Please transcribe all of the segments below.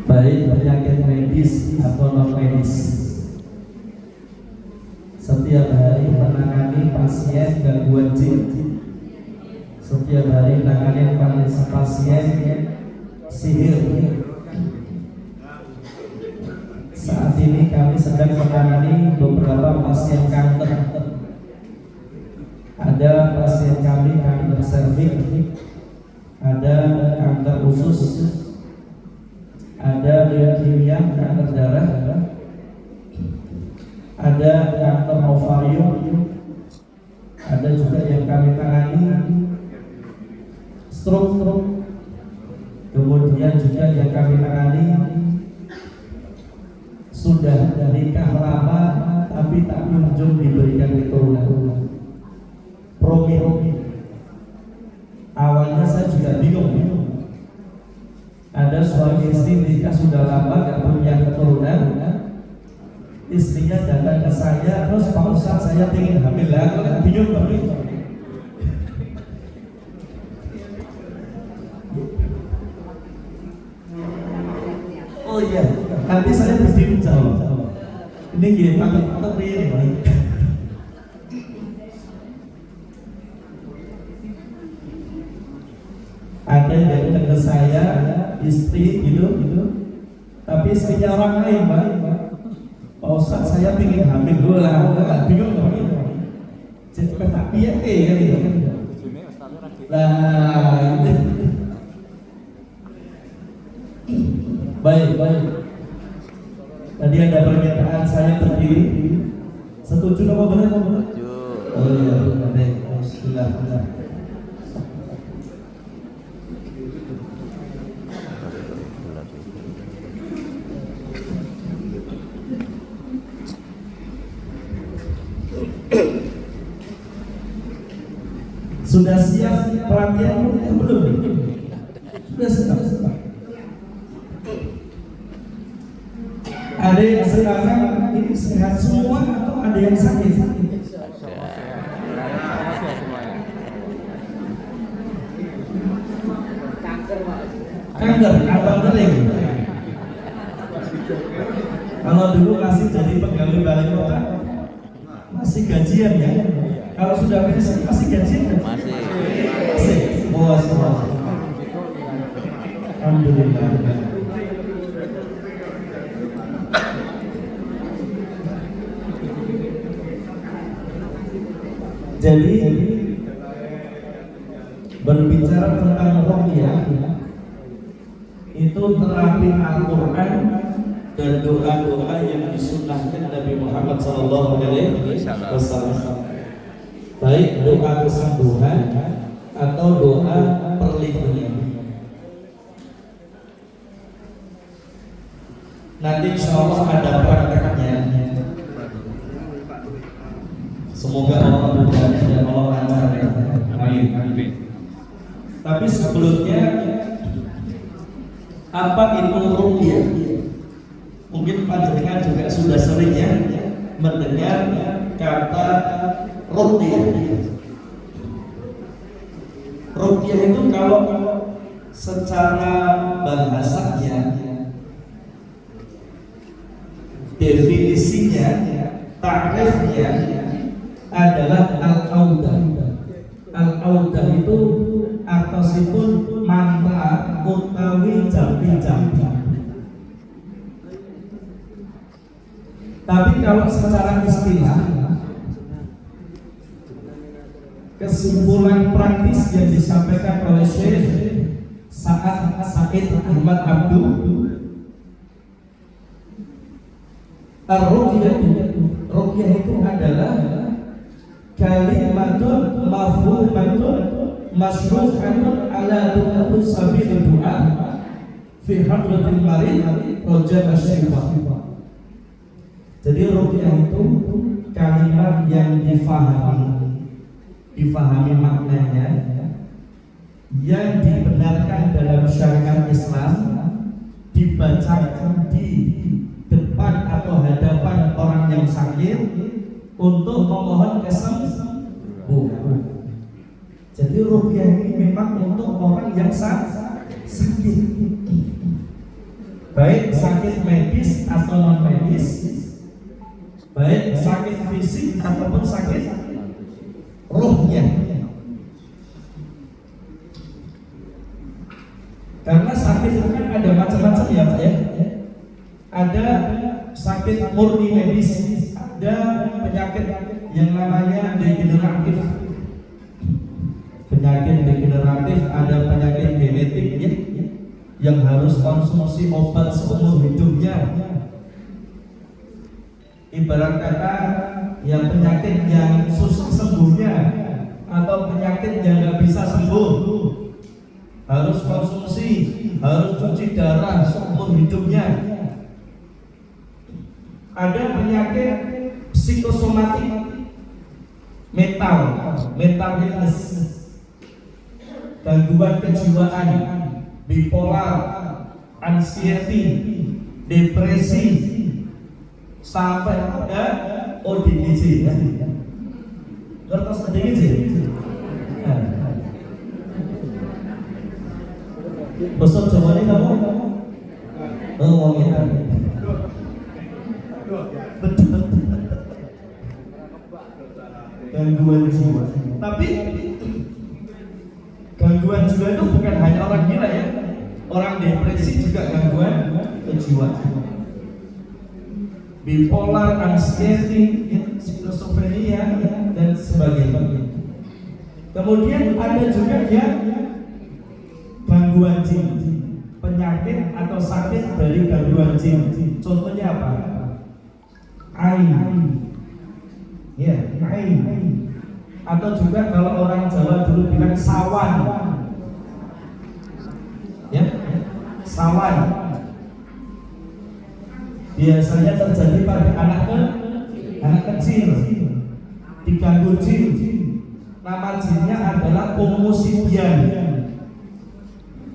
baik penyakit medis atau non medis. Setiap hari menangani pasien gangguan jin, setiap hari menangani pasien sihir. Saat ini kami sedang menangani beberapa pasien kanker. Ada pasien kami kanker serviks, ada kanker usus, ada leukemia, kanker darah, ada kanker ovarium, ada juga yang kami tangani stroke, kemudian juga yang kami tangani sudah nikah lama tapi tak kunjung diberikan keturunan. Promi. Awalnya saya juga bingung. Ada suami istri nikah sudah lama gak punya keturunan, istrinya datang ke saya, terus Pak Ustaz saya pengen hamil lah, kan bingung banget. Oh iya, nanti saya berdiri jawab. Ini gini, pakai ini. Ada yang datang ke saya, istri gitu, tapi istrinya orang lain, Pak Ustaz saya pengen hamil dulu lah, bingung banget. Jadi tapi ya gitu. Lah, baik. Tadi ada pernyataan saya berdiri. Setuju apa benar? Setuju. Oh iya, baik. Bismillah. Sudah siap pelatihan belum? Sudah siap. Ada yang sekarang ini sehat semua atau ada yang sakit? Kanker atau kering? Kalau dulu masih jadi pegawai balai kota masih gajian ya. Kalau sudah pensiun masih gajian? Masih. Puas. Alhamdulillah. Jadi berbicara tentang ruqyah itu terapi Al-Quran dan doa-doa yang disunnahkan Nabi Muhammad SAW. Baik doa kesembuhan atau doa perlindungan. Nanti insya Allah ada prakteknya. Semoga Allah mudahkan dan Allah lancarkan. Amin. Tapi sebelumnya, apa itu ruqyah? Mungkin panjenengan juga sudah sering ya mendengar kata ruqyah. Ruqyah itu kalau secara bahasanya, definisinya, takrifnya adalah al-audah. Al-audah itu artosipun mantra utawi jampi-jampi. Tapi kalau secara istilah, kesimpulan praktis yang disampaikan oleh Syekh Sa'id Ahmad Abdul, ruqyah itu adalah kalimatun mafhumatun masyruhatun ala du'atun sabil du'a fi hadratil marid roja asyifah. Jadi ruqyah itu kalimat yang difahami maknanya, yang dibenarkan dalam syariat Islam, dibacakan di depan atau hadapan orang yang sakit untuk memohon kesembuhan. Jadi ruqyah ini memang untuk orang yang sakit. baik sakit medis atau non medis, baik sakit fisik ataupun sakit ruhnya. Karena sakit itu kan ada macam-macam ya Pak ya. Ada sakit murni medis, ada penyakit yang namanya degeneratif. Penyakit degeneratif, ada penyakit genetik ya, yang harus konsumsi obat seumur hidupnya. Ibarat kata yang penyakit yang susah sembuhnya atau penyakit yang nggak bisa sembuh, harus konsumsi, harus cuci darah seumur hidupnya. Ada penyakit psikosomatik, mental illness, gangguan kejiwaan, bipolar, anxiety, depresi, sampai pada ODGJ ya. Ngertos ODGJ? Bahasa Jawa ini kamu? Oh, ya. Betul. Gangguan jiwa. Tapi gangguan jiwa itu bukan hanya orang gila ya. Orang depresi juga gangguan kejiwaan. Bipolar, anxiety, skizofrenia dan sebagainya. Kemudian ada juga ya gangguan jin, penyakit atau sakit dari gangguan jin. Contohnya apa? Ain. Ya, ain. Atau juga kalau orang Jawa dulu bilang sawan. Ya, sawan. Biasanya terjadi pada anak kecil, diganggu jin. Nama jinnya adalah Umusibian.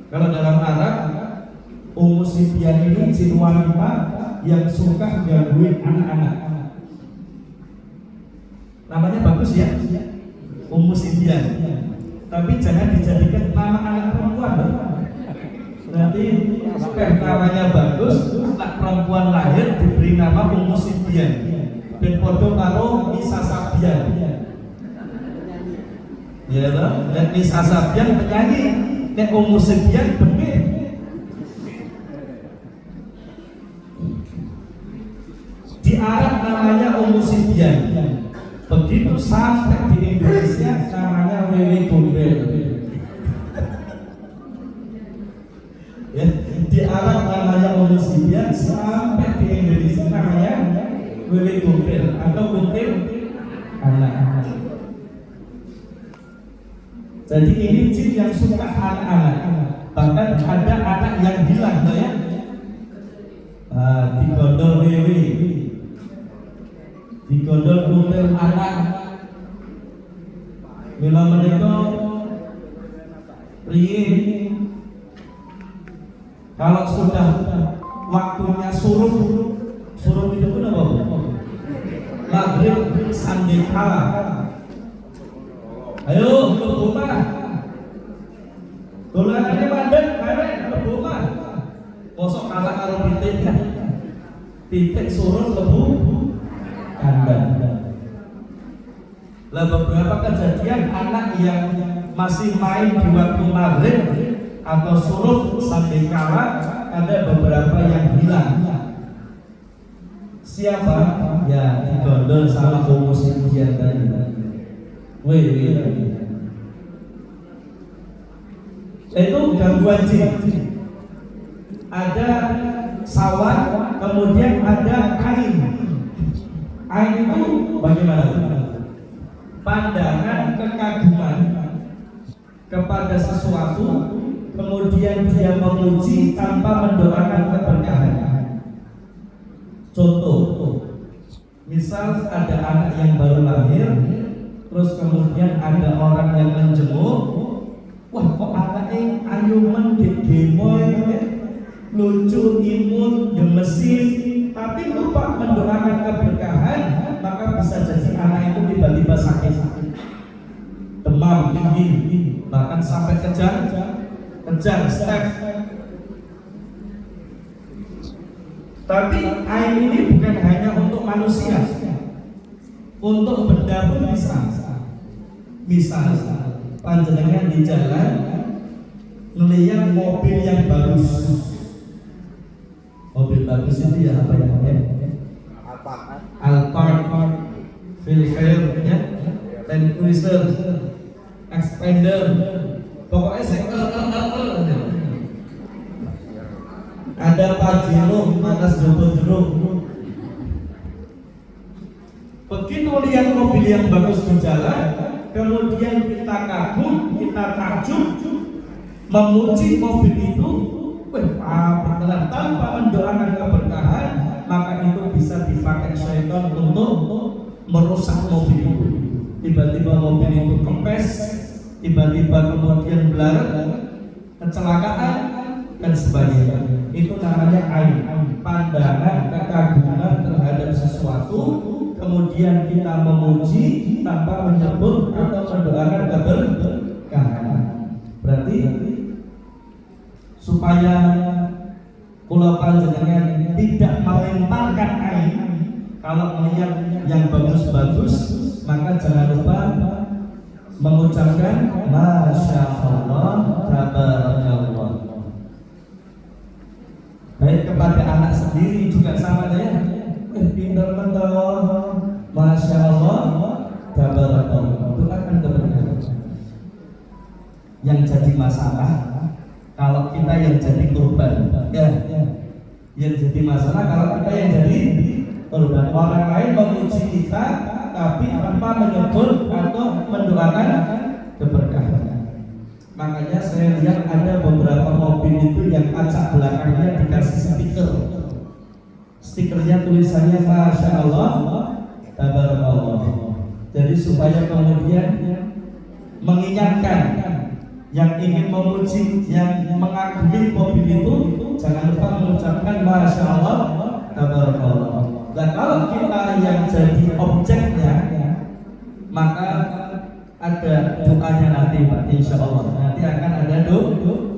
Kalau dalam Arab, Umusibian ini jin wanita yang suka gangguin anak-anak. Namanya bagus ya, Umusibian. Tapi jangan dijadikan nama anak perempuan. Nanti supaya namanya bagus, anak perempuan lahir diberi nama Umusibian. Ben podo karo Nisa Sabian. Ya toh, dan Nisa Sabian penyanyi, nek Umusibian bener. Di Arab namanya Umusibian. Begitu sampai di Indonesia namanya Wewe Gombel. Ya, di Arab namanya Umusibian, sampai di Indonesia namanya Wewe Gombel atau Gombel anak. Jadi ini jin yang suka anak-anak. Bahkan ada anak yang hilang ya. Digondol wewe, digondol Gombel anak. Mila menika riye kalau sudah waktunya suruh itu pun apa? Maghrib sandekala. Ayo berdoa. Dolanane mandek arek berdoa. Kosok kalah karo pitik. Pitik suruh lebu kandang. Lah beberapa kejadian anak yang masih main di waktu maghrib atau suruh sandekala, ada beberapa yang hilang. Siapa? Ya digondol sama Umusibian tadi. Itu gangguan jin. Ada sawan, kemudian ada ain. Ain itu bagaimana? Pandangan kekaguman kepada sesuatu, kemudian dia memuji tanpa mendoakan keberkahan. Contoh, misal ada anak yang baru lahir, terus kemudian ada orang yang menjenguk, wah kok anaknya ayuman gemoy, lucu, imun, gemesin, tapi lupa mendoakan keberkahan, maka bisa jadi anak itu tiba-tiba sakit, demam tinggi, bahkan sampai kejar step. Tapi air ini bukan hanya untuk manusia, untuk benda pun bisa. Misal panjenengan di jalan melihat mobil yang bagus. Mobil bagus itu ya apa ya? Alphard, Vilfair, ya, Land Cruiser, Expander, pokoknya ada Pajero, Manas Jogo. Begitu lihat mobil yang bagus di jalan, kemudian kita kagum, kita takjub, memuji mobil itu, beneran tanpa mendoakan keberkahan, maka itu bisa dipakai syaitan untuk merusak mobil itu. Tiba-tiba mobil itu kempes, tiba-tiba kemudian belaret, kecelakaan dan sebagainya. Itu namanya aib, pandangan kekaguman terhadap sesuatu, kemudian kita memuji tanpa menyebut atau mendoakan keberkahan. Berarti supaya kula panjenengan tidak melemparkan aib, kalau melihat yang bagus-bagus, maka jangan lupa mengucapkan Masya Allah, Tabarakallah. Baik kepada anak sendiri juga sama ya. Pintar betul, Masya Allah, Tabarakallah. Doakan keberkahan. Yang jadi masalah, kalau kita yang jadi korban, ya. Yang jadi masalah kalau kita yang jadi korban. Orang lain memuji kita, tapi tanpa menyebut atau mendoakan keberkahan. Makanya saya lihat ada beberapa mobil itu yang kaca belakangnya dikasih stiker. Stikernya tulisannya Masya Allah, Tabarakallah. Jadi supaya kemudian mengingatkan yang ingin memuji, yang mengagumi mobil itu, jangan lupa mengucapkan Masya Allah, Tabarakallah. Dan kalau kita yang jadi objeknya, maka ada doanya nanti Pak, insya Allah. Nanti akan ada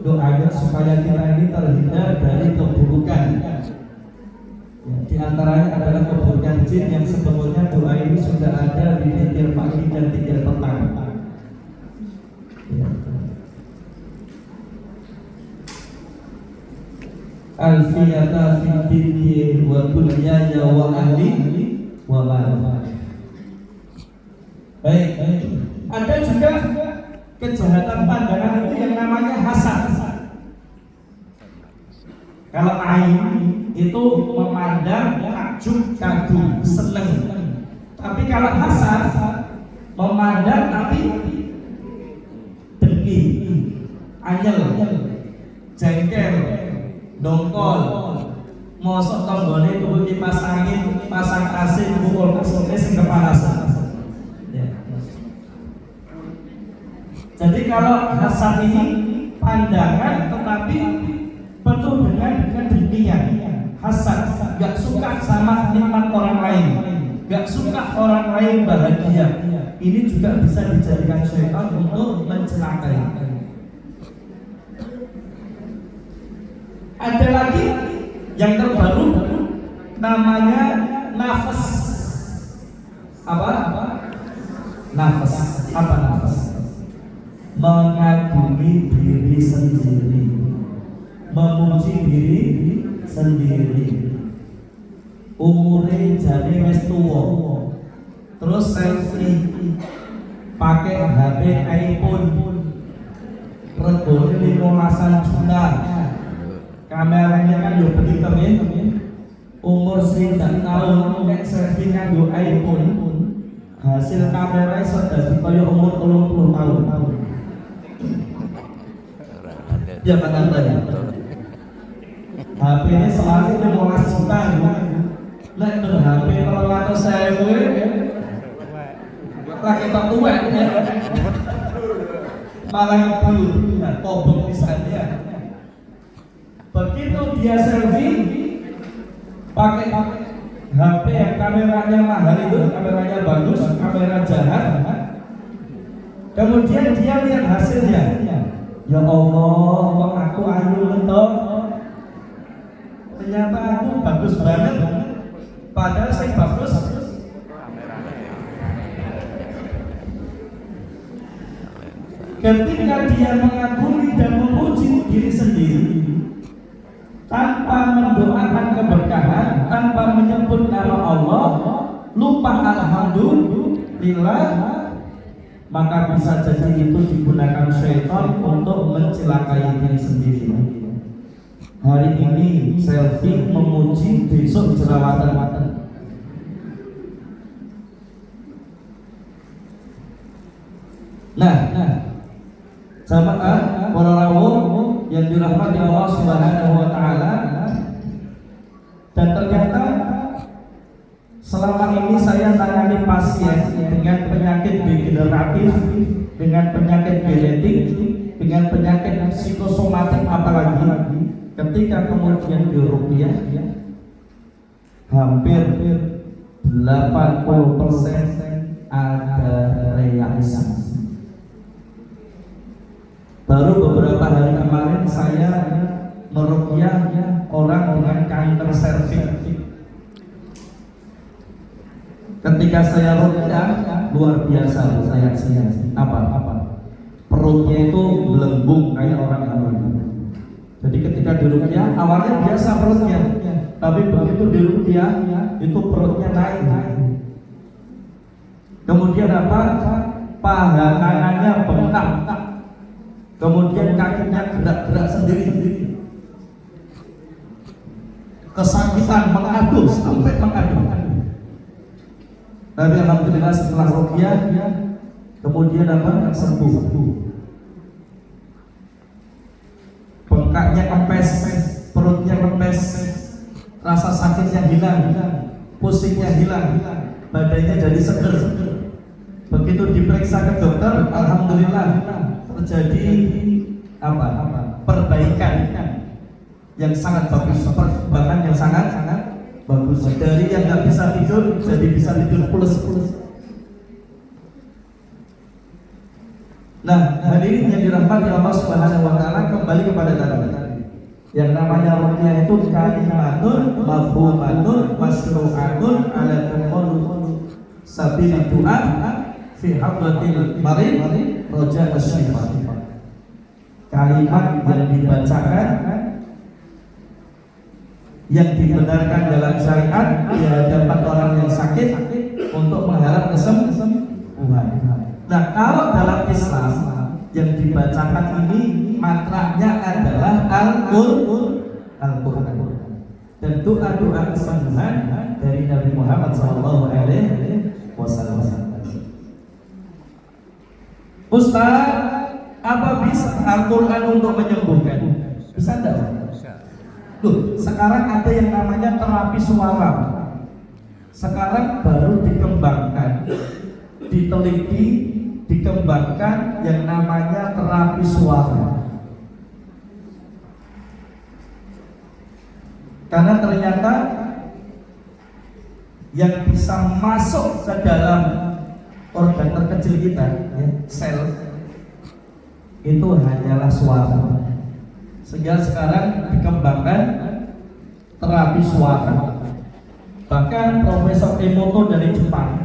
doanya supaya kita ini terhindar dari keburukan. Ya, di antaranya adalah keburukan jin yang sebetulnya doa ini sudah ada di tikir pagi dan tikir petang. Ya. Alfiyata fi dini wa dunyaya wa ahli wa mali. Baik. Ada juga kejahatan pandangan itu yang namanya hasad. Kalau ain itu memandang, takjub, kagum, seneng. Tapi kalau hasad memandang tapi dengki, anyel, jengkel, dongkol, mosok tanggane kudu kipas angin, pasang AC, pukul kasutnya sing kepanasan. Jadi kalau hasad ini pandangan tetapi penuh dengan kedengkian, hasad, gak suka sama nikmat orang lain, gak suka orang lain bahagia. Ini juga bisa dijadikan syaitan untuk mencelakai. Ada lagi yang terbaru namanya nafas. Apa? Nafas. Apa nafas? Mengagumi diri sendiri, memuji diri sendiri. Umure jane wis tuwa, terus selfie pakai HP iPhone, regane 15 juta. Kameranya kan yo pinter ya. Umur 9 tahun nek selfie nganggo iPhone, hasil kamera iso dadi kaya umur 30 tahun. Ya Pak ya. HP ini selalu 15 juta. Nek HP 300.000 rakyat tak tuwek ya. Malah ngebul, kobong pisannya. Begitu dia selfie pakai HP yang kameranya mahal itu, kameranya bagus, kamera jahat. Kemudian dia lihat hasilnya. Ya Allah, kok aku ayu mentok. ternyata aku bagus banget, padahal saya bagus. Ketika dia mengagumi dan memuji diri sendiri tanpa mendoakan keberkahan, tanpa menyebut nama Allah, lupa alhamdulillah, maka bisa jadi itu digunakan syaitan untuk mencelakai diri sendiri. Hari ini selfie memuji, besok jerawatan. Nah, jamaah para rawuh yang dirahmati Allah Subhanahu wa taala, dan ternyata selama ini saya tangani pasien dengan penyakit degeneratif, dengan penyakit genetik, dengan penyakit psikosomatik, apalagi ketika kemudian diruqyah hampir 80% ada reaksi. Baru beberapa hari kemarin saya meruqyah orang dengan kanker serviks. Ketika saya ruqyah luar biasa reaksinya. Apa? Perutnya itu melembung kayak orang hamil. Jadi ketika diruqyah awalnya biasa perutnya, tapi begitu diruqyah itu perutnya naik. Kemudian apa? Paha kanannya bengkak. Kemudian kakinya gerak-gerak sendiri, kesakitan, mengadu sampai mengadu. Tapi alhamdulillah setelah ruqyah kemudian apa? Sembuh. Bengkaknya kempes, perutnya kempes, rasa sakitnya hilang, pusingnya hilang, badannya jadi seger. Begitu diperiksa ke dokter, alhamdulillah terjadi perbaikan yang sangat bagus, perkembangan yang sangat bagus. Dari yang nggak bisa tidur jadi bisa tidur plus. Nah, hadirin yang dirahmati Allah Subhanahu wa taala, kembali kepada tadi. Yang namanya ruqyah itu kalimatun mafhumatun masyru'atun ala kulli sabil du'a fi hadratil marid roja asyifah. Kalimat yang dibacakan, yang dibenarkan dalam syariat di hadapan orang yang sakit untuk mengharap kesembuhan. Nah, kalau dalam Islam yang dibacakan ini mantranya adalah Al-Quran dan doa-doa kesembuhan dari Nabi Muhammad SAW. Ustaz, apa bisa Al-Quran untuk menyembuhkan? Bisa enggak? Loh, sekarang ada yang namanya terapi suara. Sekarang baru dikembangkan, diteliti, dikembangkan yang namanya terapi suara. Karena ternyata yang bisa masuk ke dalam organ terkecil kita, ya, sel, itu hanyalah suara. Sehingga sekarang dikembangkan terapi suara. Bahkan Profesor Emoto dari Jepang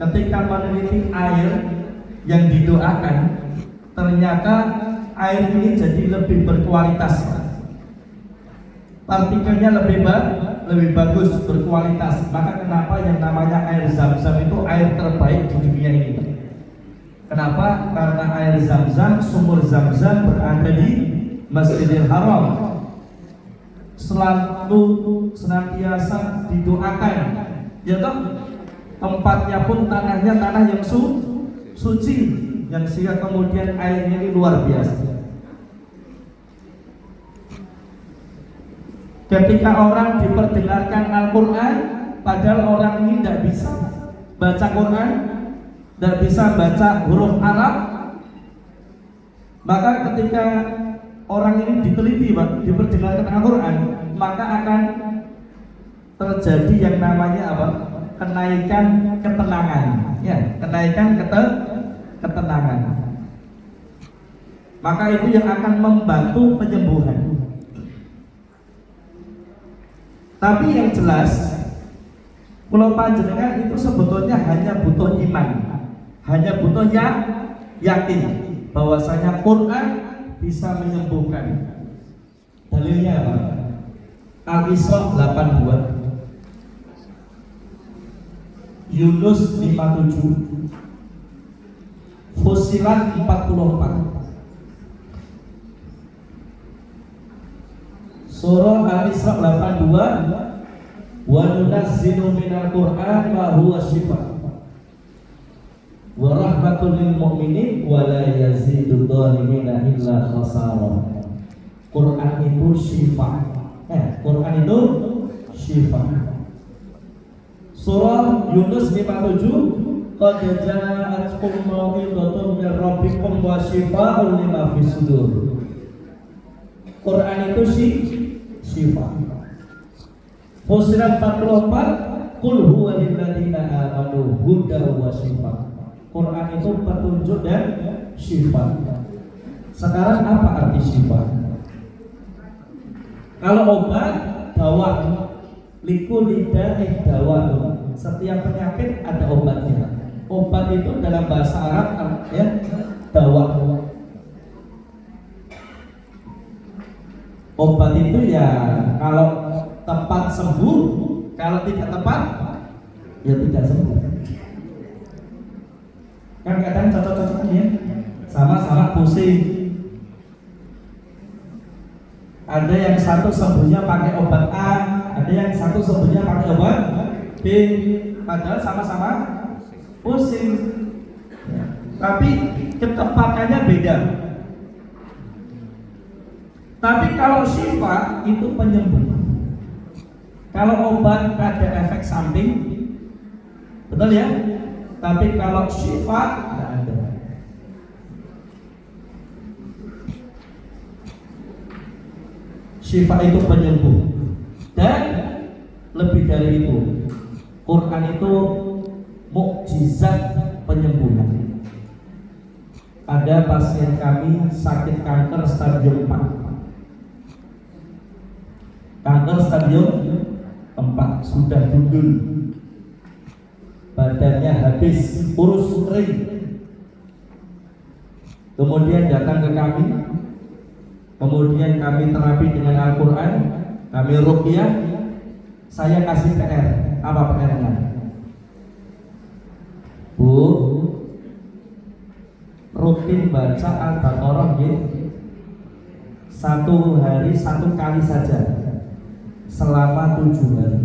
ketika meneliti air yang didoakan, ternyata air ini jadi lebih berkualitas, partikelnya lebih bagus, berkualitas. Maka kenapa yang namanya air Zam-Zam itu air terbaik di dunia ini? Kenapa? Karena air Zam-Zam, sumur Zam-Zam berada di Masjidil Haram, selalu senantiasa didoakan, ya toh? Tempatnya pun tanahnya tanah yang suci, yang sehingga kemudian airnya ini luar biasa. Ketika orang diperdengarkan Al-Quran, padahal orang ini tidak bisa baca Quran, tidak bisa baca huruf Arab, maka ketika orang ini diteliti, diperdengarkan Al-Quran, maka akan terjadi yang namanya apa? Kenaikan ketenangan, ya, kenaikan ketenangan. Maka itu yang akan membantu penyembuhan. Tapi yang jelas, pulau panjenengan itu sebetulnya hanya butuh iman, hanya butuh yakin bahwasanya Quran bisa menyembuhkan. Dalilnya apa? Al-Isra 82, Yunus 57, Fussilat 44. Surah Al-Isra 82, wa nunazzilu minal Qur'an ma huwa shifaa wa rahmatul lil mu'minin wa la yazidud dhalimina illa khasara. Quran itu syifa. Quran itu syifa. Surah Yunus 57, qad ja'atkum mau'izatun min rabbikum wa syifaa'un lima fis sudur. Quran itu syifa. Fussilat 44, qul huwa lil ladzina amanu hudan wa syifa. Quran itu petunjuk dan syifa. Sekarang apa arti syifa? Kalau obat, dawa, likul lidah dawa. Setiap penyakit ada obatnya. Obat itu dalam bahasa Arab ya, dawa. Obat itu ya kalau tepat sembuh, kalau tidak tepat ya tidak sembuh. Kan kadang cocok-cocokan ya, sama-sama pusing. Ada yang satu sembuhnya pakai obat A, ada yang satu sembuhnya pakai obat B, padahal sama-sama pusing. Tapi ketepatannya beda. Tapi kalau syifa itu penyembuh. Kalau obat ada efek samping, betul ya? Tapi kalau syifa tidak ada. Syifa itu penyembuh. Dan lebih dari itu, Quran itu mukjizat penyembuhan. Ada pasien kami sakit kanker stadium 4. Kanker stadium 4 sudah gundul, badannya habis, kurus kering. Kemudian datang ke kami, kemudian kami terapi dengan Al-Quran, kami ruqyah. Saya kasih PR. Apa PR-nya? Bu, rutin baca Al-Baqarah satu hari 1 kali saja selama 7 hari.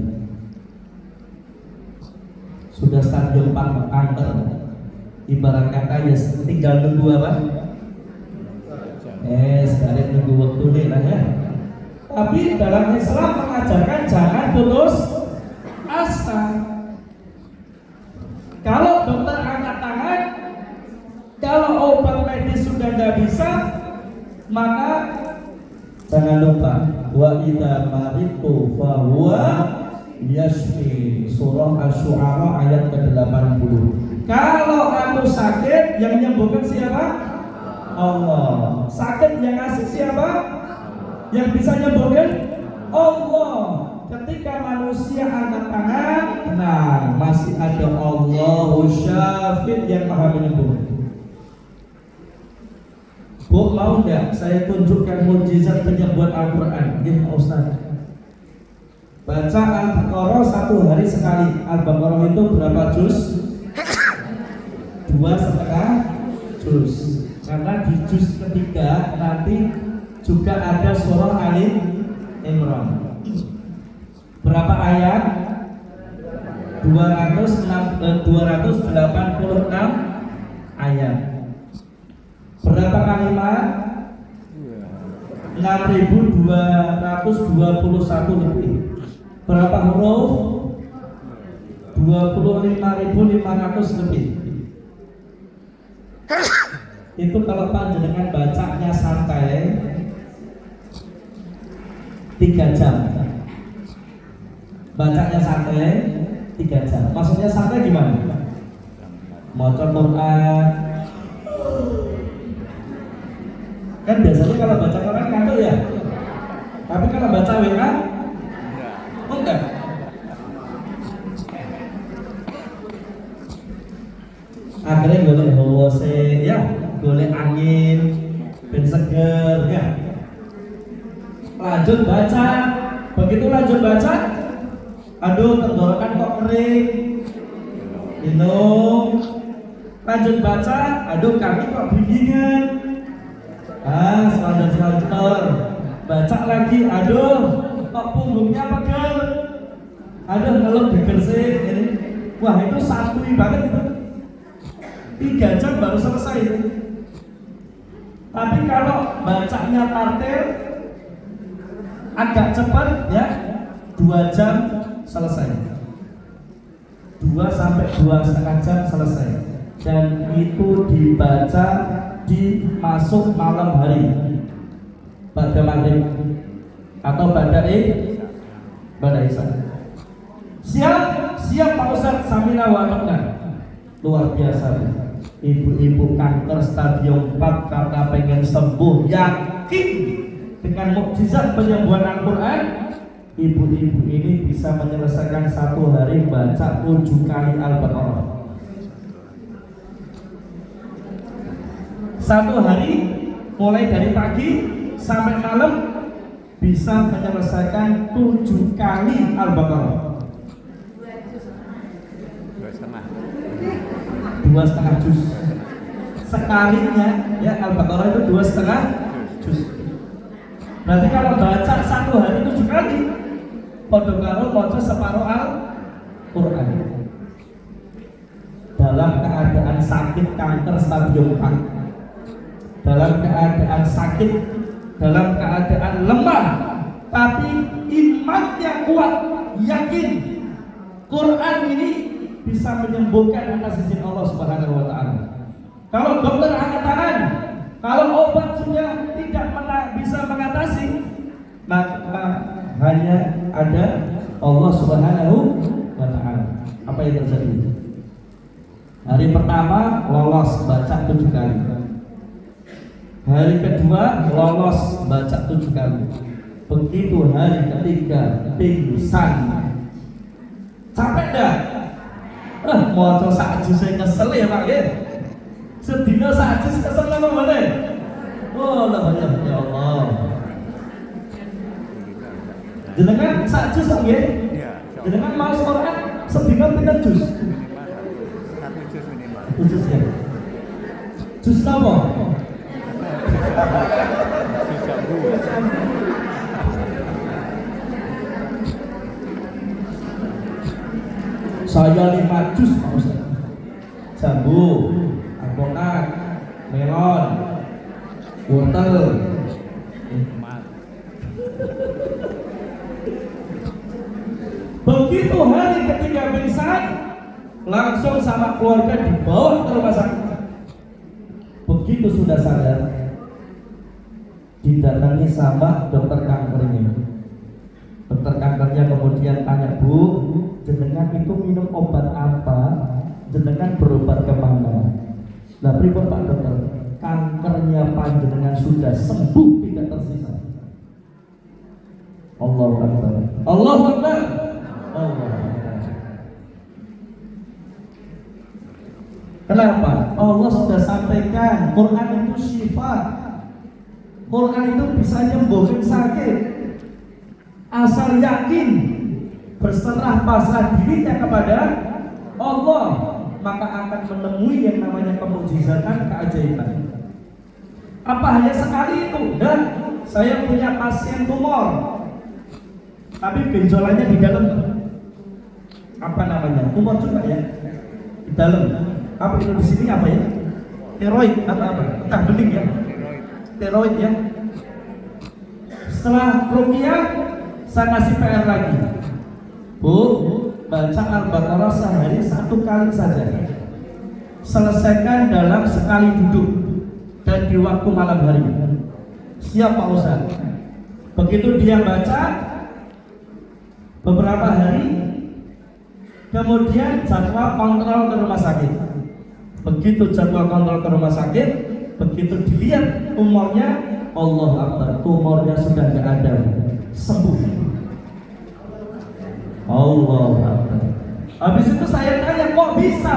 Sudah stadium 4 kanker, ibarat kata ya tinggal nunggu apa? Sekalian nunggu waktu nih lah ya. Tapi dalam Islam mengajarkan jangan putus asa. Kalau dokter angkat tangan, kalau obat medis sudah tidak bisa, maka jangan lupa wa idza maritu fa huwa yashfi. Surah Asy-Syu'ara ayat ke-80. Kalau aku sakit, yang menyembuhkan siapa? Allah. Sakit yang ngasih siapa? Yang bisa menyembuhkan? Allah. Ketika manusia angkat tangan, nah masih ada Allahu Syafi' yang maha menyembuhkan. Bu, mau enggak saya tunjukkan mukjizat penyembuhan Al-Quran? Gini Ustaz, baca Al-Baqarah 1 hari sekali. Al-Baqarah itu berapa juz? 2,5 juz. Karena di juz ketiga nanti juga ada surah Ali Imran. Berapa ayat? 286 ayat. Berapa kalimat? 6.221 lebih. Berapa huruf? 25.500 lebih. Itu kalau panjenengan bacanya santai 3 jam. Bacanya santai 3 jam. Maksudnya santai gimana? Maca Quran. Kan biasanya kalau baca Quran ngantuk ya. Tapi kalau baca WA enggak. Akhirnya golek hawa ya, golek angin ben seger ya. Lanjut baca. Begitu lanjut baca, aduh tenggorokan kok kering. Minum. Lanjut baca, aduh kaki kok bimbingan. Selanjut. Baca lagi, aduh kok punggungnya pegel. Aduh ngeluh geger sih ini. Wah itu santuy banget itu. 3 jam baru selesai itu. Tapi kalau bacanya tartil agak cepat ya, 2 jam selesai. 2 sampai 2,5 jam selesai. Dan itu dibaca di masuk malam hari, pada maghrib atau pada isya. Siap Pak Ustaz, samina wa ta'na. Luar biasa. Ibu-ibu kanker stadium 4 karena pengen sembuh, yakin dengan mukjizat penyembuhan Al-Quran, ibu-ibu ini bisa menyelesaikan 1 hari baca 7 kali Al-Baqarah. 1 hari mulai dari pagi sampai malam bisa menyelesaikan 7 kali Al-Baqarah. 2,5 juz sekalinya ya, Al-Baqarah itu 2,5 juz. Berarti kalau baca 1 hari 7 kali, padha karo maca separuh Al-Qur'an. Dalam keadaan sakit kanker stadium 4, dalam keadaan sakit, dalam keadaan lemah, tapi imannya kuat, yakin Quran ini bisa menyembuhkan atas izin Allah Subhanahu wa taala. Kalau dokter angkat tangan, kalau obat sudah tidak bisa mengatasi, maka hanya ada Allah Subhanahu wa taala. Apa yang terjadi? Hari pertama lolos baca 7 kali. Hari kedua lolos baca 7 kali. Begitu hari ketiga pingsan. Capek dah. Mau sak jus saya kesel ya Pak ya. Sedina sak jus kesel apa boleh? Oh lah ya Allah. Jenengan sak jus nggih? Jenengan mau Quran sedina pinten jus? 1 jus minimal. 1 jus ya. Jus apa? Jus jambu. Saya 5 jus Pak Ustaz. Jambu, alpukat, melon, wortel. Begitu hari ketiga pingsan, langsung sama keluarga dibawa ke rumah sakit. Begitu sudah sadar, didatangi sama dokter kankernya. Dokter kankernya kemudian tanya, Bu, jenengan itu minum obat apa? Jenengan berobat kemana? Nah, pripun Pak Dokter? Kankernya panjenengan sudah sembuh, tidak tersisa. Allahu Akbar. Allahu Akbar. Allahu Akbar. Kenapa? Allah sudah sampaikan Quran itu syifa. Quran itu bisa nyembuhin sakit. Asal yakin, berserah pasrah dirinya kepada Allah, maka akan menemui yang namanya kemukjizatan, keajaiban. Apa hanya sekali itu? Dan saya punya pasien tumor, tapi benjolannya di dalam. Apa namanya? Tumor juga ya? Di dalam. Apa itu di sini apa ya? Steroid atau apa? Entah bening ya? Steroid ya? Setelah ruqyah, saya kasih PR lagi. Bu, baca Al-Baqarah sehari 1 kali saja. Selesaikan dalam sekali duduk dan di waktu malam hari. Siap Pak Ustaz. Begitu dia baca beberapa hari, kemudian jadwal kontrol ke rumah sakit. Begitu jadwal kontrol ke rumah sakit, begitu dilihat tumornya, Allah Akbar, tumornya sudah tidak ada, sembuh. Allah Akbar. Habis itu saya tanya, kok bisa?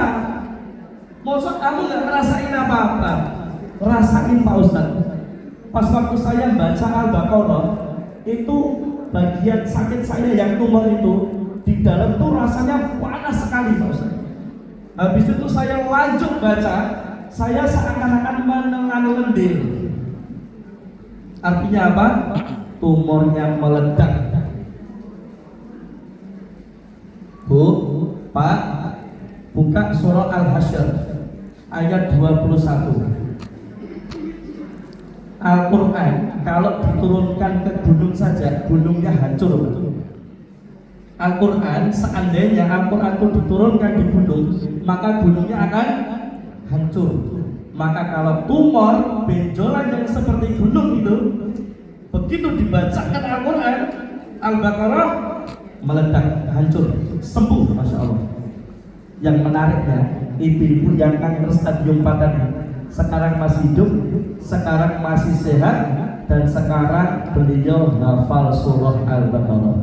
Masa kamu nggak ngerasain apa-apa? Rasain Pak Ustadz. Pas waktu saya baca Al-Baqarah, itu bagian sakit saya yang tumor itu di dalam tuh rasanya panas sekali Pak Ustadz. Habis itu saya lanjut baca, saya seakan-akan menelan lendir. Artinya apa? Tumornya meledak. Bu, Pak, buka surah Al-Hasyr ayat 21. Al-Quran kalau diturunkan ke gunung saja, gunungnya hancur. Al-Quran, seandainya Al-Quran itu diturunkan di gunung, maka gunungnya akan hancur. Maka kalau tumor, benjolan yang seperti gunung itu, begitu dibacakan Al-Quran, Al-Baqarah, meledak, hancur, sembuh, Masya Allah. Yang menariknya, ibu-ibu yang kanker stadium 4 tadi sekarang masih hidup, sekarang masih sehat, dan sekarang beliau hafal surah Al-Baqarah.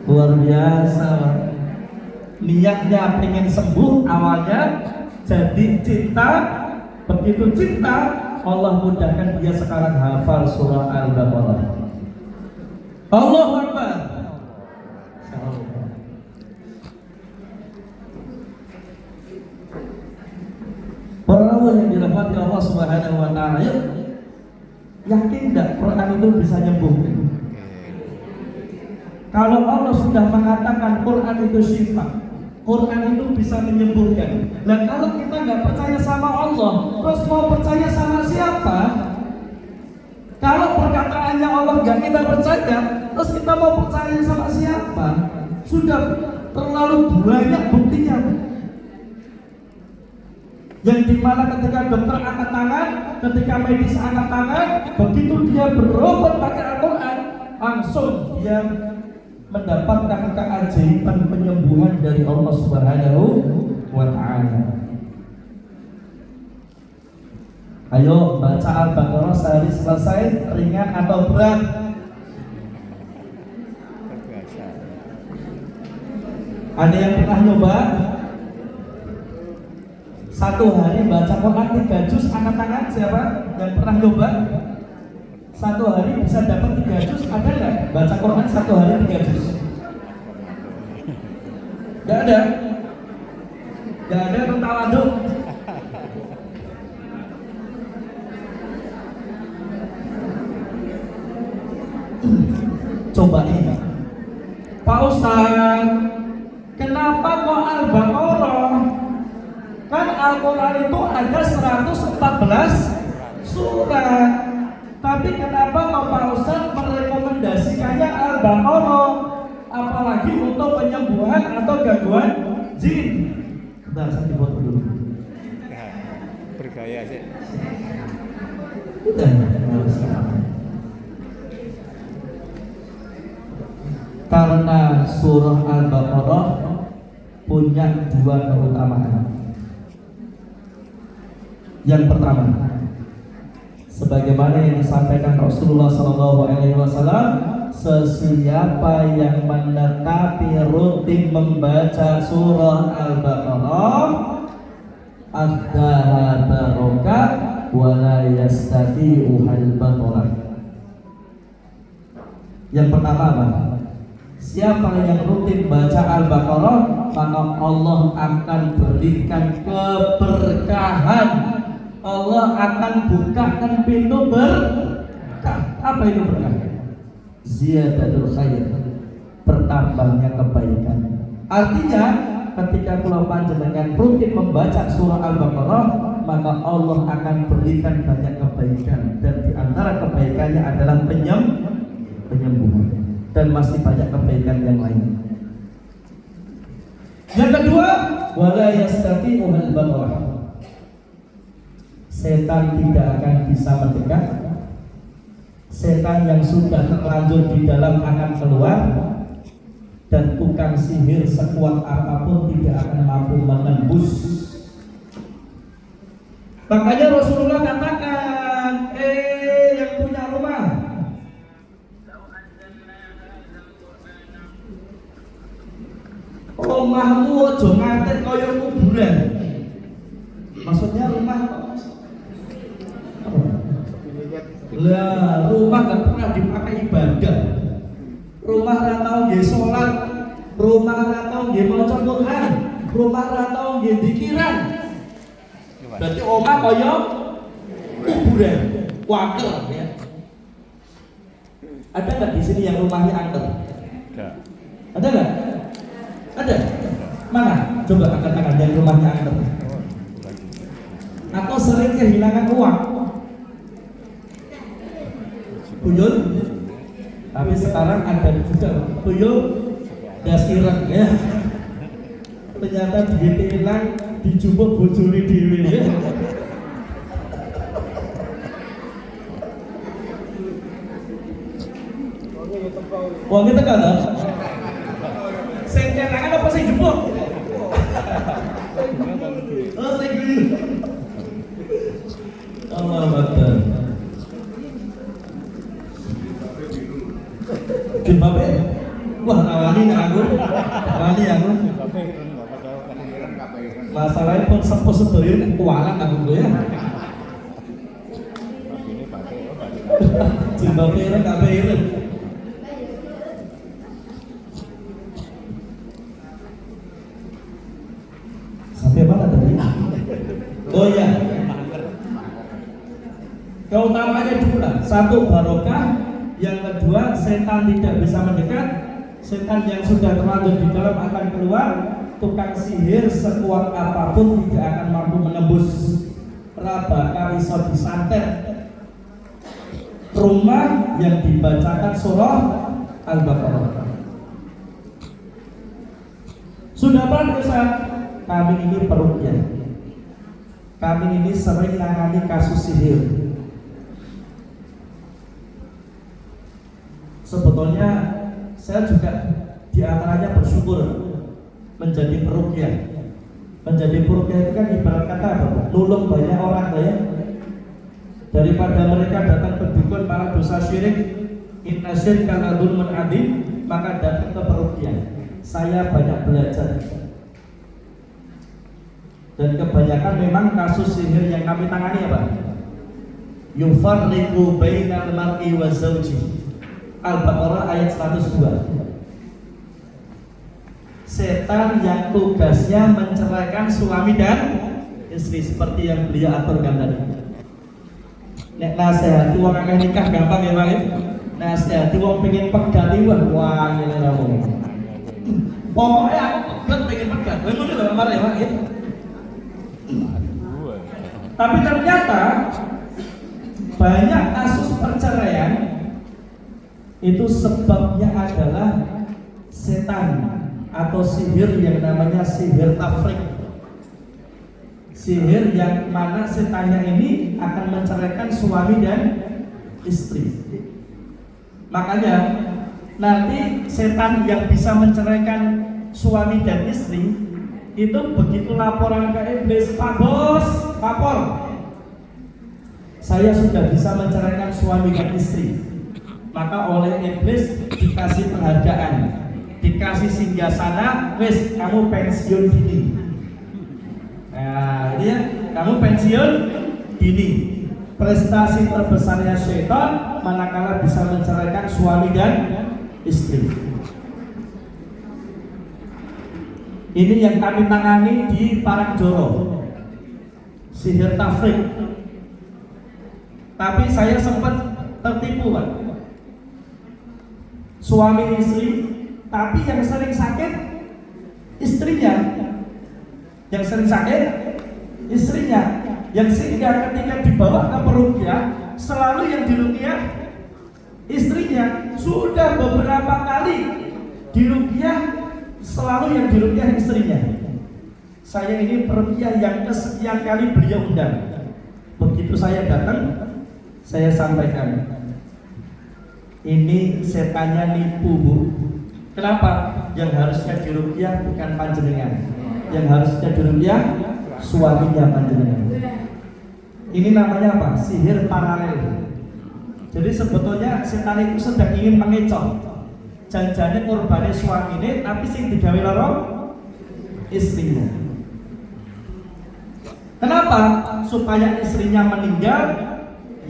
Luar biasa. Niatnya pengen sembuh awalnya, jadi cinta. Begitu cinta, Allah mudahkan dia sekarang hafal surah Al-Baqarah. Allahu Akbar. Para yang dirahmati Allah Subhanahu wa taala, yakin enggak Quran itu bisa nyembuhkan? Kalau Allah sudah mengatakan Quran itu syifa, Quran itu bisa menyembuhkan. Dan kalau kita nggak percaya sama Allah, terus mau percaya sama siapa? Kalau perkataannya Allah nggak kita percaya, terus kita mau percaya sama siapa? Sudah terlalu banyak buktinya. Yang dimana ketika dokter angkat tangan, ketika medis angkat tangan, begitu dia berobat pakai Al-Quran, langsung dia mendapatkan keajaiban penyembuhan dari Allah Subhanahu wa ta'ala. Ayo baca Al-Baqarah sehari selesai, ringan atau berat? Terbiasa. Ada yang pernah nyoba? Satu hari baca Quran 3 juz, angkat tangan siapa? Yang pernah nyoba? Satu hari bisa dapat 3 juz, ada nggak? Baca Quran satu hari 3 juz? Nggak ada. Nggak ada yang tawaduk. Coba ini, Pak Ustaz, kenapa kok Al-Baqarah? Kan Al-Quran itu ada 114 surat. Tapi kenapa Pak Ustaz merekomendasikannya Al-Baqarah? Apalagi untuk penyembuhan atau gangguan jin. Bentar, saya dibuat dulu. Bergaya sih. Karena surah Al-Baqarah punya dua keutamaan. Yang pertama, sebagaimana yang disampaikan Rasulullah SAW, sesiapa yang menetapi rutin membaca surah Al-Baqarah, adzaha barokah wa la yastati'u al-baqarah. Yang pertama apa? Siapa yang rutin baca Al-Baqarah, maka Allah akan berikan keberkahan. Allah akan bukakan pintu berkah. Apa itu berkah? Ziyadatul khair, bertambahnya kebaikan. Artinya ketika kula panjenengan rutin membaca surah Al-Baqarah, maka Allah akan berikan banyak kebaikan, dan di antara kebaikannya adalah penyembuhan, dan masih banyak kebaikan yang lain. Yang kedua, wala yastati'u al-baqarah. Setan tidak akan bisa mendekat. Setan yang sudah terlanjur di dalam akan keluar, dan tukang sihir sekuat apapun tidak akan mampu menembus. Makanya Rasulullah katakan, yang punya rumah, Rumahmu aja ngantek kaya kuburan. Maksudnya rumah lah, rumah gak pernah dipakai ibadah. Rumah ra tau nggih salat, rumah ra tau nggih maca Quran, rumah ra tau nggih dzikiran. Berarti omah kaya kuburan, waker ya. Ada nggak di sini yang rumahnya angker? Enggak. Ada nggak? Ada. Mana? Coba angkat tangan yang rumahnya angker. Atau sering kehilangan uang? Tuyul. Tapi sekarang ada juga tuyul dasiran ya. Ternyata duit hilang dijupuk bojone dhewe ya. Wong kita kan sing kelangan apa sing jupuk? Oh, sing guyu. Allah Akbar. Jumbabe. Wah, nawani nek aku. Nawani aku. Masalahnya pun sepuh sedaya nek kualan aku ya. Jumbabe nek kabeh ireng. Sampai mana tadi? Oh iya. Keutamaannya dua, satu barokah, yang kedua setan tidak bisa mendekat, setan yang sudah terlanjur di dalam akan keluar, tukang sihir sekuat apapun tidak akan mampu menembus. Rabaka iso disantet. Rumah yang dibacakan surah Al-Baqarah. Sudah berapa Ustaz? Kami ini peruqyah. Kami ini sering nangani kasus sihir. Sebetulnya saya juga diantaranya bersyukur menjadi peruqyah. Menjadi peruqyah itu kan ibarat kata apa? Nulung banyak orang ya. Daripada mereka datang ke dukun para dosa syirik, inna syirka la dzulmun adzim, maka datang ke peruqyah. Saya banyak belajar. Dan kebanyakan memang kasus sihir yang kami tangani apa? Yufarriqu bainal mar'i wa zawji. Al-Baqarah ayat 102. Setan yang tugasnya menceraikan suami dan istri seperti yang beliau aturkan tadi. Nek nasihati wong akeh nikah gampang ya, Bang. Nasihati wong pengen pegat iki wah ngene ra wong. Pokoknya aku pegat pengen pegat. Lha ngono lho marah ya, Bang. Tapi ternyata banyak kasus perceraian itu sebabnya adalah setan atau sihir yang namanya sihir tafrik. Sihir yang mana setannya ini akan menceraikan suami dan istri. Makanya nanti setan yang bisa menceraikan suami dan istri itu begitu laporan ke iblis, Pak Bos, lapor, saya sudah bisa menceraikan suami dan istri. Maka oleh iblis dikasih penghargaan, dikasih singgasana, wes kamu pensiun dini. Nah, ini ya, kamu pensiun dini. Prestasi terbesarnya setan manakala bisa menceraikan suami dan istri. Ini yang kami tangani di Parangjoro, sihir tafrik. Tapi saya sempat tertipu, Pak. Suami istri, tapi yang sering sakit istrinya. Yang sering sakit istrinya. Yang sehingga ketika dibawa ke peruqyah, selalu yang diruqyah istrinya. Sudah beberapa kali diruqyah, selalu yang diruqyah istrinya. Saya ini peruqyah yang kesekian kali beliau undang. Begitu saya datang, saya sampaikan, ini setannya nipu, Bu. Kenapa? Yang harusnya diruqyah bukan panjenengan, yang harusnya diruqyah suaminya panjenengan. Ini namanya apa? Sihir paralel. Jadi sebetulnya setan itu sedang ingin mengecoh. Janjane korbane suamine, tapi sing digawe lara istrinya. Kenapa? Supaya istrinya meninggal,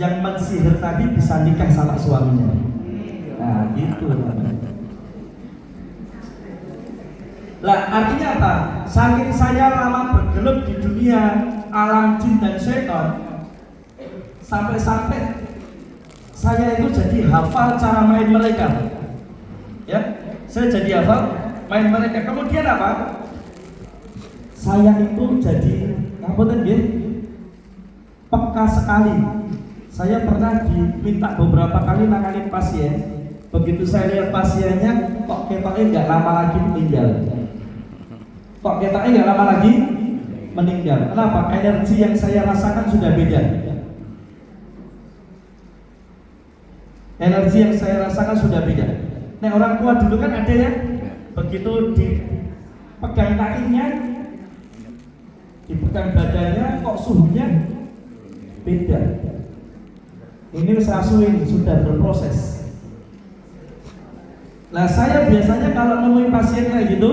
yang mensihir tadi bisa nikah sama suaminya. Nah, gitu. Lah, artinya apa? Saking saya lama bergelut di dunia alam jin dan syaitan, sampai-sampai saya itu jadi hafal cara main mereka. Ya, saya jadi hafal main mereka. Kemudian apa? Saya itu jadi peka sekali. Saya pernah diminta beberapa kali nanganin pasien. Begitu saya lihat pasiennya, kok ketoknya nggak lama lagi meninggal. Kok ketoknya nggak lama lagi meninggal. Kenapa? Energi yang saya rasakan sudah beda. Energi yang saya rasakan sudah beda. Nah, orang tua dulu kan ada ya, begitu dipegang kakinya, dipegang badannya, kok suhunya beda. Ini ini sudah berproses. Nah, saya biasanya kalau nemuin pasien kayak gitu,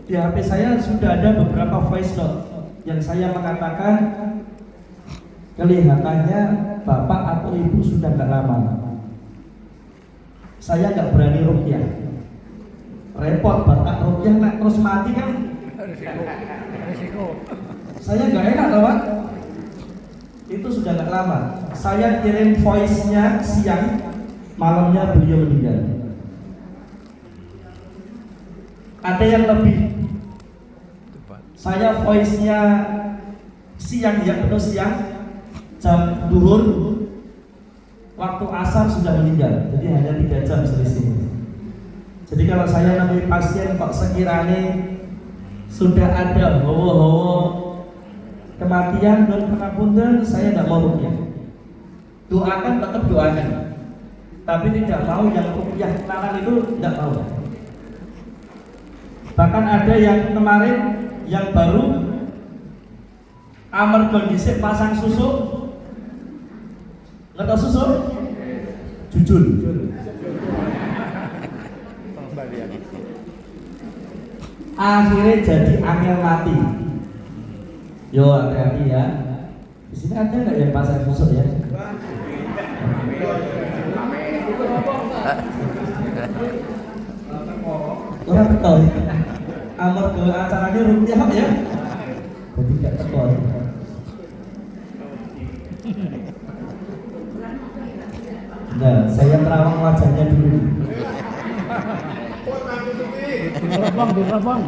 di HP saya sudah ada beberapa voice note yang saya mengatakan kelihatannya bapak atau ibu sudah nggak lama. Saya nggak berani ruqyah. Repot bapak ruqyah terus mati kan? Risiko. Saya nggak enak loh, Pak. Itu sudah nggak lama. Saya kirim voice-nya siang, malamnya beliau meninggal. Ada yang lebih. Saya voice-nya siang, ya betul siang, jam duhur, waktu asar sudah meninggal. Jadi hanya 3 jam selisih. Jadi kalau saya nemui pasien kok sekiranya sudah ada hawa-hawa kematian dan pengapunten, saya tidak mau ruqyah. Doakan, tetap doakan, tapi tidak mau yang ruqyah nanan itu tidak mau. Bahkan ada yang kemarin yang baru amar kondisi pasang susu, nggak tahu susu, jujur. Akhirnya jadi angel mati. Yo, hati-hati ya. Di sini ada nggak yang pasang susu ya? Orang betul. Amar ke acaranya rupiah ya. Jadi nggak betul. Nah, saya terawang wajahnya dulu. Bang.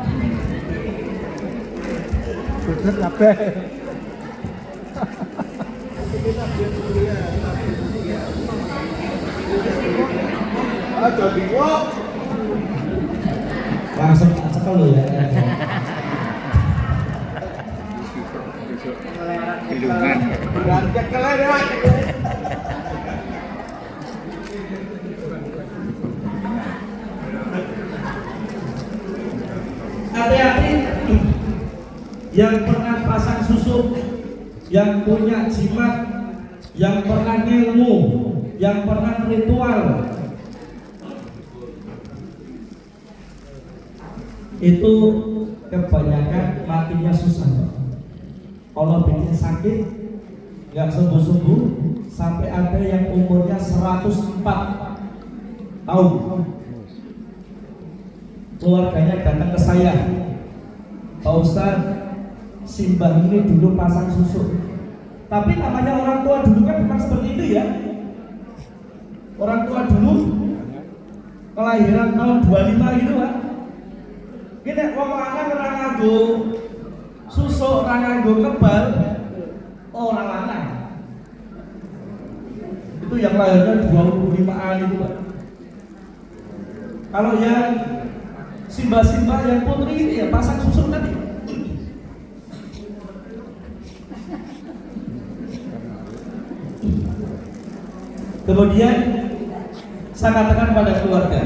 Sudut kabeh. Aja bingung. Langsung cekel lo ya. Pilungan. Cekel ya. Hati-hati yang pernah pasang susu, yang punya jimat, yang pernah ngilmu, yang pernah ritual, itu kebanyakan matinya susah. Kalau bikin sakit nggak sembuh-sembuh, sampai ada yang umurnya 104 tahun. Keluarganya datang ke saya, Pak Ustaz, Simbah ini dulu pasang susu. Tapi namanya orang tua dulu kan bukan seperti itu ya. Orang tua dulu kelahiran tahun 25 gitu Pak. Kita ngomong-ngomong orang nganggo susu, orang nganggo kebal, orang lanang. Itu yang lahirnya 25-an itu Pak. Kalau yang Simba yang putri ini ya pasang susu tadi. Kemudian saya katakan pada keluarga,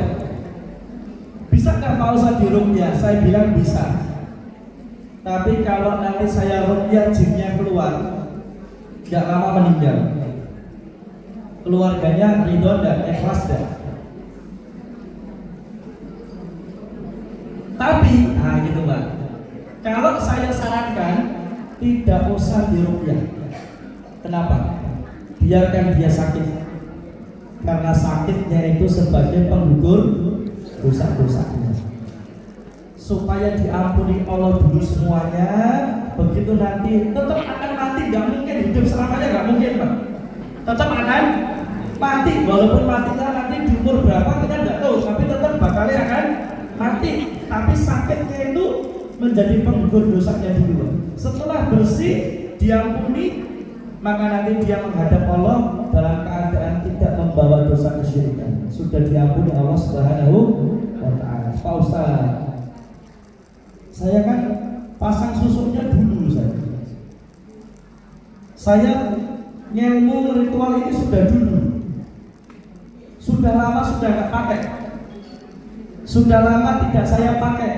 bisa nggak Pak Ustaz di ruqyah? Saya bilang bisa. Tapi kalau nanti saya ruqyah jinnya keluar, nggak lama meninggal. Keluarganya ridho dan ikhlas dah. Tapi, nah gitu Pak. Kalau saya sarankan tidak usah diruqyah. Kenapa? Biarkan dia sakit. Karena sakitnya itu sebagai penggugur dosa-dosanya. Supaya diampuni Allah dulu semuanya. Begitu nanti tetap akan mati, nggak mungkin hidup selamanya, nggak mungkin Pak. Tetap akan mati, walaupun matinya nanti di umur berapa kita nggak tahu, tapi tetap bakalnya akan mati. Tapi sakitnya itu menjadi penggugur dosanya dulu. Setelah bersih, diampuni, maka nanti dia menghadap Allah dalam keadaan tidak membawa dosa kesyirikan. Sudah diampuni Allah Subhanahu wa Ta'ala. Pak Ustaz, saya kan pasang susuknya dulu saya ngilmu ritual ini sudah dulu. Sudah lama sudah nggak pakai. Sudah lama tidak saya pakai.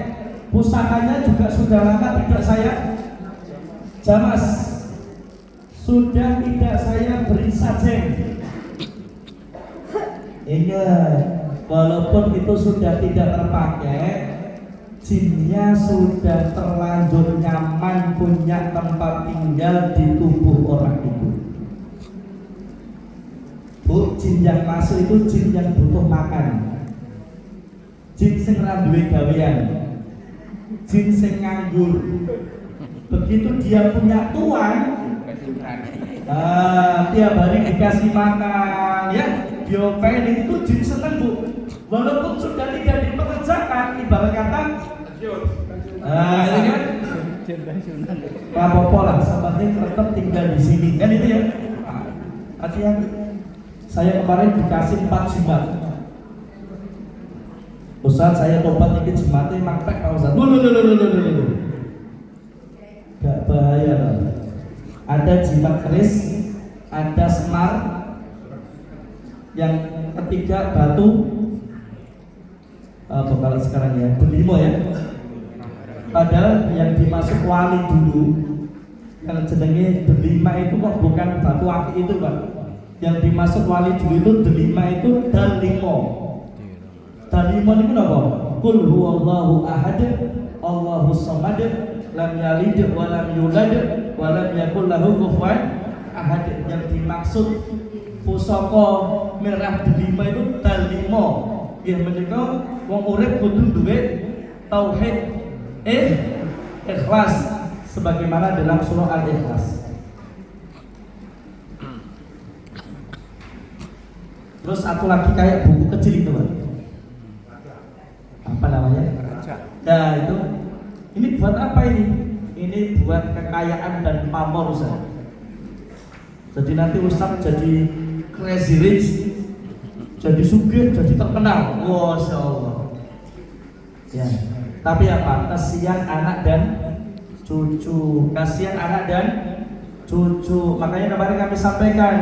Pusakanya juga sudah lama tidak saya jamas. Sudah tidak saya beri sajen. Ingat, walaupun itu sudah tidak terpakai, jinnya sudah terlanjur nyaman punya tempat tinggal di tubuh orang itu. Bu, jin yang masuk itu jin yang butuh makan, jin sing ra duwe gawean, jin sing nganggur. Begitu dia punya tuan, tiap hari dikasih makan, ya, diopeni, itu jin seneng Bu. Walaupun sudah tidak dipekerjakan, ibarat kata, ini kan, apa-apa lah, seperti tetap tinggal di sini, kan itu ya. Hati-hati. Saya kemarin dikasih 4 jimat. Ustaz, saya tobat dikit jimatnya mangpek Pak Ustaz. Gak bahaya lah. Ada jimat keris, ada semar, yang ketiga batu. Kalau sekarang ya, delimo ya. Padahal yang dimasuk wali dulu, kalau jenenge delima itu kok bukan batu akik itu Pak. Yang dimasuk wali dulu itu delima itu dalimo. Dalimo itu apa? Qul huwallahu ahad, Allahus samad, lam yalid wa lam yulad wa lam yakul lahu kufuwan ahad. Yang dimaksud pusaka merah delima itu dalimo. Ya menika wong urip kudu duwe tauhid ikhlas sebagaimana dalam surah Al-Ikhlas. Terus satu lagi kayak buku kecil itu Pak. Apa namanya? Nah itu, ini buat apa ini? Ini buat kekayaan dan pamor Ustaz. Jadi nanti Ustaz jadi crazy rich, jadi sugih, jadi terkenal. Masya Allah. Ya. Tapi apa? Kasihan anak dan cucu. Kasihan anak dan cucu. Makanya kemarin kami sampaikan,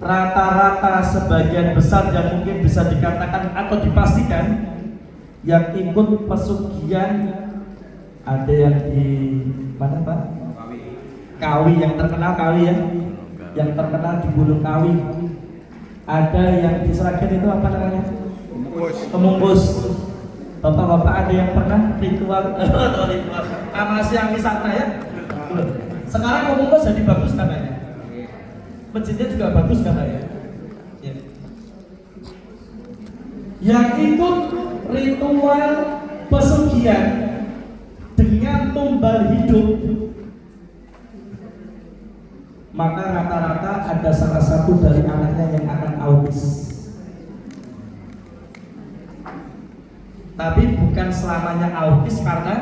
rata-rata sebagian besar yang mungkin bisa dikatakan atau dipastikan yang ikut pesugihan ada yang di mana Pak? Kawi, yang terkenal Kawi ya, yang terkenal di Gunung Kawi. Ada yang di Sragen itu apa namanya? Kemungkus. Bapak-bapak ada yang pernah ritual masih yang wisata ya? Sekarang Kemungkus jadi bagus katanya. Masjidnya juga bagus katanya. Ya. Yang ikut ritual pesugihan dengan tumbal hidup, maka rata-rata ada salah satu dari anaknya yang akan autis. Tapi bukan selamanya autis karena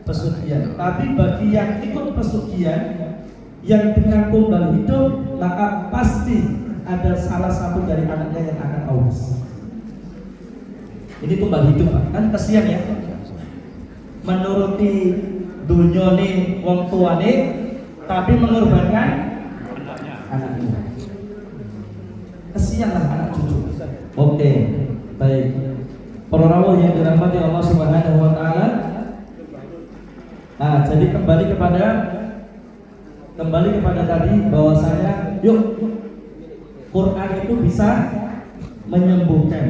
pesugihan. Tapi bagi yang ikut pesugihan yang dengan tumbal hidup, maka pasti ada salah satu dari anaknya yang akan autis. Ini tumbal hidup Pak, kan kesian ya. Menuruti dunyone wong tuane, tapi mengorbankan anaknya. Kesian lah anak cucu. Oke, baik. Para rawuh yang dirahmati Allah Subhanahu wa Ta'ala. Nah, jadi kembali kepada tadi bahwasanya yuk, Quran itu bisa menyembuhkan.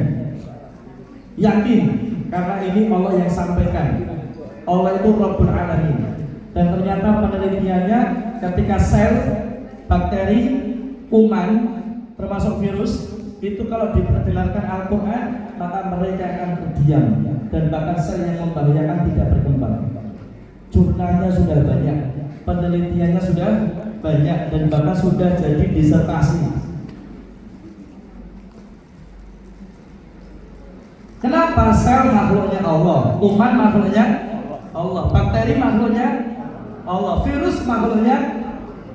Yakin karena ini Allah yang sampaikan. Allah itu Rabbul Alamin. Dan ternyata penelitiannya ketika sel, bakteri, kuman, termasuk virus itu kalau diperdengarkan Al-Quran maka mereka akan terdiam dan bahkan sel yang membahayakan tidak berkembang. Jurnalnya sudah banyak, penelitiannya sudah banyak dan bahkan sudah jadi disertasi. Kenapa sel makhluknya Allah, kuman makhluknya Allah, bakteri makhluknya Allah, virus makhluknya?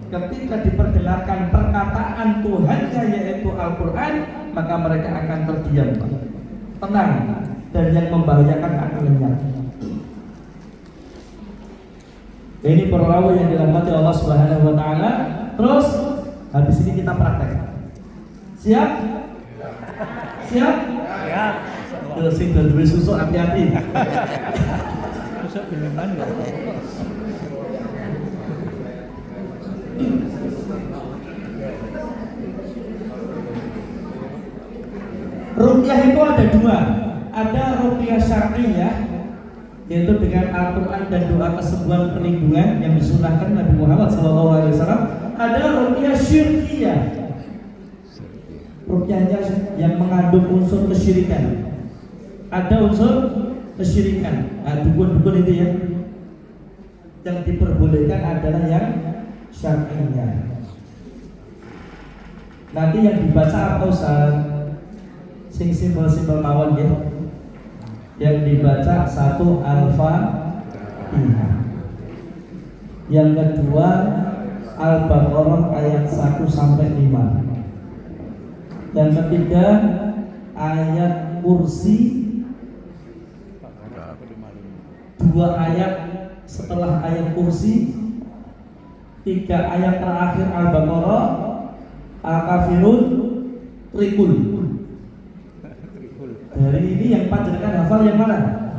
Ketika diperdengarkan perkataan Tuhannya yaitu Al-Quran, maka mereka akan terdiam, tenang, dan yang membahayakan akan lenyap. Ini perlawanan yang dirahmati Allah Subhanahu wa taala. Terus habis ini kita praktek. Siap? Siap? Siap. Terus sing duwe susu hati-hati. Susuk minuman ya. Ruqyah itu ada dua. Ada ruqyah syar'iyyah, yaitu dengan Al-Quran dan doa kesembuhan perlindungan yang disunahkan Nabi Muhammad SAW. Ada ruqyah syirkiyah, ruqyahnya yang mengandung unsur kesyirikan. Ada unsur kesyirikan. Dukun-dukun itu ya, yang diperbolehkan adalah yang syar'iyyah. Nanti yang dibaca apa Ustaz? Sing simbol-simbol mawon ya. Yang dibaca satu Al-Fatihah. Yang kedua Al-Baqarah ayat 1 sampai 5. Yang ketiga ayat kursi 2 ayat setelah ayat kursi, 3 ayat terakhir Al-Baqarah, Al-Kafirun, Trikul. Dari ini yang panjenengan hafal yang mana?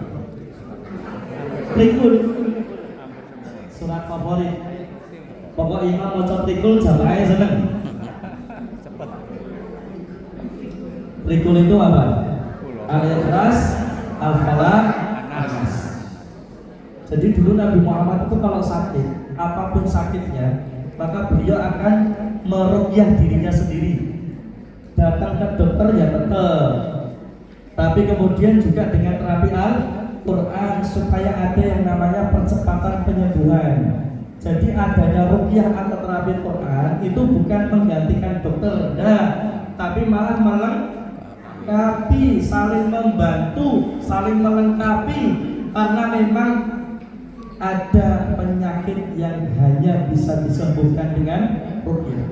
Trikul. Surat favorit. Pokok imam maca Trikul jamaahnya seneng. Trikul itu apa? Al-Ikhlas, Al-Falaq, An-Nas. Jadi dulu Nabi Muhammad itu kalau sakit, apapun sakitnya, maka beliau akan meruqyah dirinya sendiri. Datang ke dokter ya tetap, tapi kemudian juga dengan terapi Al-Quran supaya ada yang namanya percepatan penyembuhan. Jadi adanya ruqyah atau terapi Quran itu bukan menggantikan dokter, tapi malah melengkapi, saling membantu, saling melengkapi. Karena memang ada penyakit yang hanya bisa disembuhkan dengan ruqyah.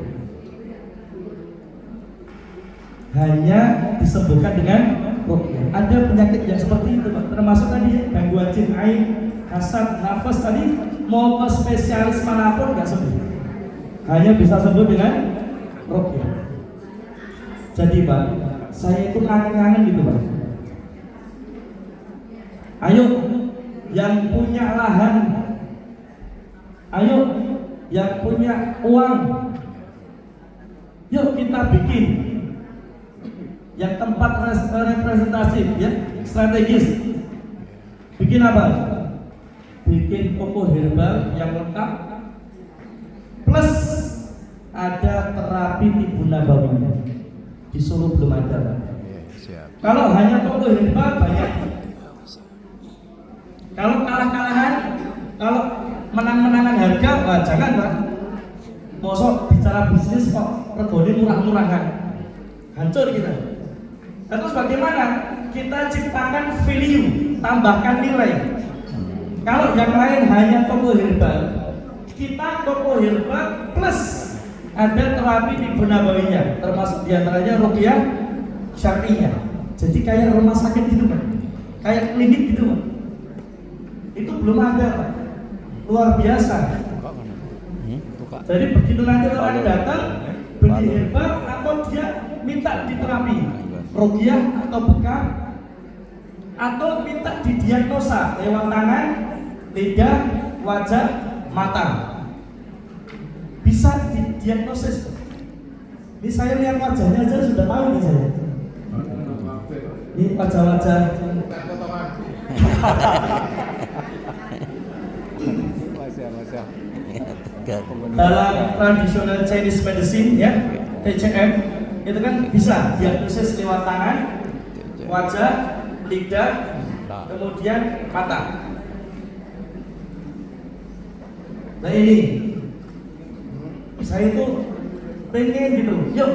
Hanya disembuhkan dengan ruqyah. Ada penyakit yang seperti itu, Pak. Termasuk tadi gangguan jin, ain, hasad, nafas tadi, mau ke spesialis manapun nggak sembuh. Hanya bisa sembuh dengan ruqyah. Jadi Pak, saya itu kangen-kangen gitu Pak. Ayo yang punya lahan, ayo yang punya uang, yuk kita bikin yang tempat representatif ya, strategis. Bikin apa? Bikin toko herbal yang lengkap plus ada terapi tibu nabawi. Di Solo belum ada. Kalau hanya toko herbal banyak. Kalau kalah-kalahan, kalau menang-menangan harga, wah jangan Pak. Mosok bicara bisnis kok regane murah-murahan. Hancur kita. Terus bagaimana? Kita ciptakan value, tambahkan nilai. Kalau yang lain hanya toko herbal, kita toko herbal plus ada terapi di Nabawinya, termasuk diantaranya ruqyah syar'iyyah. Jadi kayak rumah sakit gitu Pak, kayak klinik gitu Pak. Itu belum ada Pak, luar biasa. Jadi begitu nanti orang datang beli herbal atau dia minta diterapi ruqyah atau bekam, atau minta didiagnosa lewat tangan, lidah, wajah, mata, bisa didiagnosis. Ini saya lihat wajahnya aja sudah tahu nih saya. Ini wajah-wajah dalam tradisional Chinese medicine ya, TCM itu kan bisa diagnosis lewat tangan, wajah, lidah, kemudian mata. Nah ini saya itu pengen gitu, yuk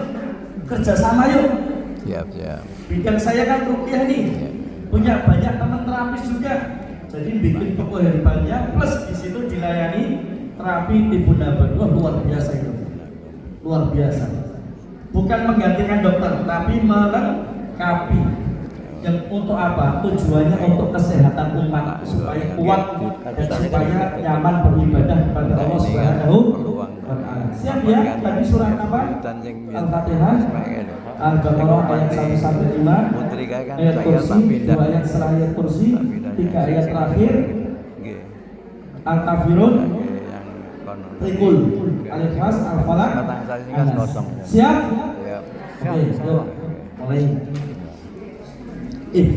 kerjasama yuk. Siap. Bidang saya kan rupiah nih, punya banyak teman terapis juga. Jadi bikin toko herbalnya plus di situ dilayani terapi timbun nabang. Wah luar biasa itu, luar biasa. Bukan menggantikan dokter, tapi melengkapi. Yang untuk apa? Tujuannya untuk kesehatan umat supaya kuat dan supaya nyaman beribadah kepada Allah Subhanahu wa Ta'ala. Siap ya? Tadi surat apa? Al-Fatihah, Al-Baqarah ayat 1 sampai 5, ayat kursi, 2 ayat setelah ayat kursi, 3 ayat terakhir, Al-Kafirun, Trikul, Al-Ikhlas, Al-Falaq, An-Nas. Siap? Oke, yuk mulai.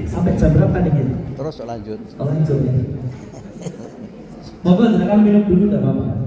Sampai jam berapa nih gitu? Terus lanjut. Lanjut ya. Bapak silakan minum dulu enggak apa-apa.